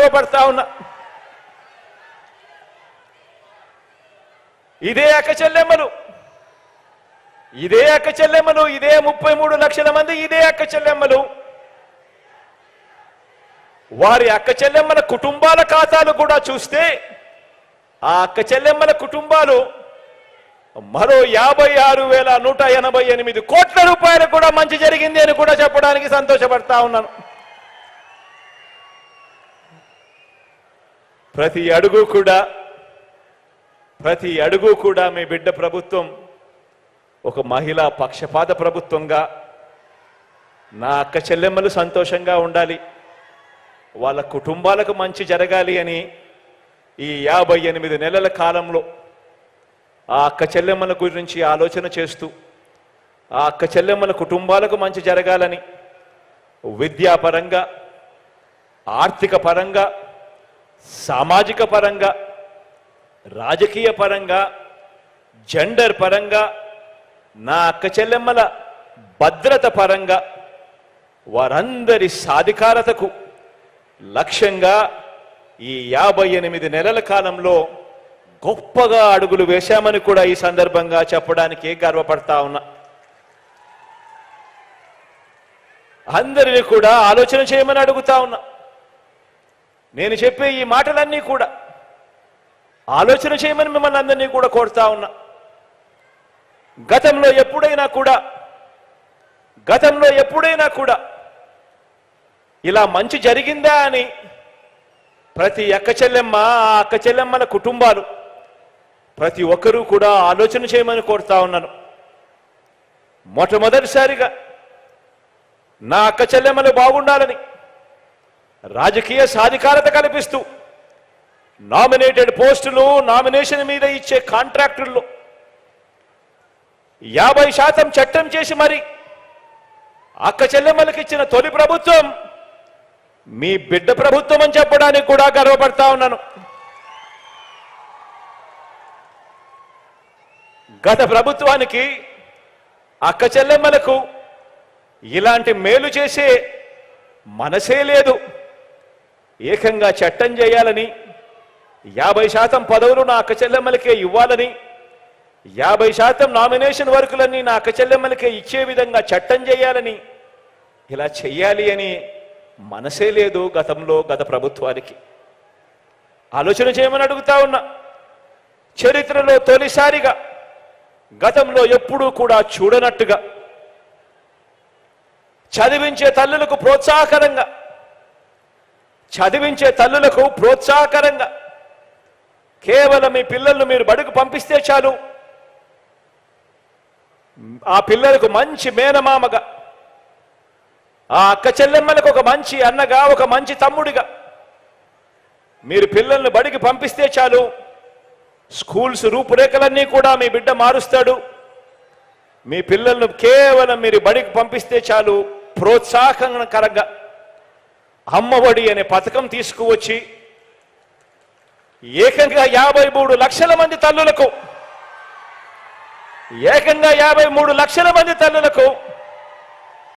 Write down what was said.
గర్వపడతా ఉన్నా. ఇదే అక్క చెల్లెమ్మలు, ఇదే 33 లక్షల మంది ఇదే అక్క చెల్లెమ్మలు వారి అక్క చెల్లెమ్మల కుటుంబాల ఖాతాలు కూడా చూస్తే ఆ అక్క చెల్లెమ్మల కుటుంబాలు మరో 56,188 కోట్ల రూపాయలు కూడా మంచి జరిగింది అని కూడా చెప్పడానికి సంతోషపడతా ఉన్నాను. ప్రతి అడుగు కూడా మీ బిడ్డ ప్రభుత్వం ఒక మహిళా పక్షపాత ప్రభుత్వంగా నా అక్క చెల్లెమ్మలు సంతోషంగా ఉండాలి, వాళ్ళ కుటుంబాలకు మంచి జరగాలి అని ఈ 58 నెలల కాలంలో ఆ అక్క చెల్లెమ్మల గురించి ఆలోచన చేస్తూ ఆ అక్క చెల్లెమ్మల కుటుంబాలకు మంచి జరగాలని విద్యాపరంగా, ఆర్థిక పరంగా, సామాజిక పరంగా, రాజకీయ పరంగా, జెండర్ పరంగా, నా అక్క చెల్లెమ్మల భద్రత పరంగా వారందరి సాధికారతకు లక్ష్యంగా ఈ 58 నెలల కాలంలో గొప్పగా అడుగులు వేశామని కూడా ఈ సందర్భంగా చెప్పడానికి గర్వపడతా ఉన్నా. అందరినీ కూడా ఆలోచన చేయమని అడుగుతా ఉన్నా. నేను చెప్పే ఈ మాటలన్నీ కూడా ఆలోచన చేయమని మిమ్మల్ని అందరినీ కూడా కోరుతా ఉన్నా. గతంలో ఎప్పుడైనా కూడా ఇలా మంచి జరిగిందా అని ప్రతి అక్క చెల్లెమ్మ, ఆ అక్క చెల్లెమ్మల కుటుంబాలు ప్రతి ఒక్కరూ కూడా ఆలోచన చేయమని కోరుతా ఉన్నాను. మొట్టమొదటిసారిగా నా అక్క చెల్లెమ్మలు బాగుండాలని రాజకీయ సాధికారత కల్పిస్తూ నామినేటెడ్ పోస్టులు, నామినేషన్ మీద ఇచ్చే కాంట్రాక్టుల్లో 50% చట్టం చేసి మరి అక్క చెల్లెమ్మలకు ఇచ్చిన తొలి ప్రభుత్వం మీ బిడ్డ ప్రభుత్వం అని చెప్పడానికి కూడా గర్వపడతా ఉన్నాను. గత ప్రభుత్వానికి అక్క చెల్లెమ్మలకు ఇలాంటి మేలు చేసే మనసే లేదు. ఏకంగా చట్టం చేయాలని 50% పదవులు నా అక్క చెల్లెమ్మలకే ఇవ్వాలని 50% నామినేషన్ వర్కులన్నీ నా అక్క చెల్లెమ్మలకే ఇచ్చే విధంగా చట్టం చేయాలని ఇలా చెయ్యాలి అని మనసే లేదు గత ప్రభుత్వానికి. ఆలోచన చేయమని అడుగుతా ఉన్నా. చరిత్రలో తొలిసారిగా గతంలో ఎప్పుడూ కూడా చూడనట్టుగా చదివించే తల్లులకు ప్రోత్సాహకరంగా కేవలం మీ పిల్లలను మీరు బడుగు పంపిస్తే చాలు, ఆ పిల్లలకు మంచి మేనమామగా, ఆ అక్క చెల్లెమ్మలకు ఒక మంచి అన్నగా, ఒక మంచి తమ్ముడిగా మీరు పిల్లల్ని బడికి పంపిస్తే చాలు, స్కూల్స్ రూపురేఖలన్నీ కూడా మీ బిడ్డ మారుస్తాడు. మీ పిల్లలను కేవలం మీరు బడికి పంపిస్తే చాలు ప్రోత్సాహకరంగా అమ్మఒడి అనే పథకం తీసుకువచ్చి ఏకంగా 53 లక్షల మంది తల్లులకు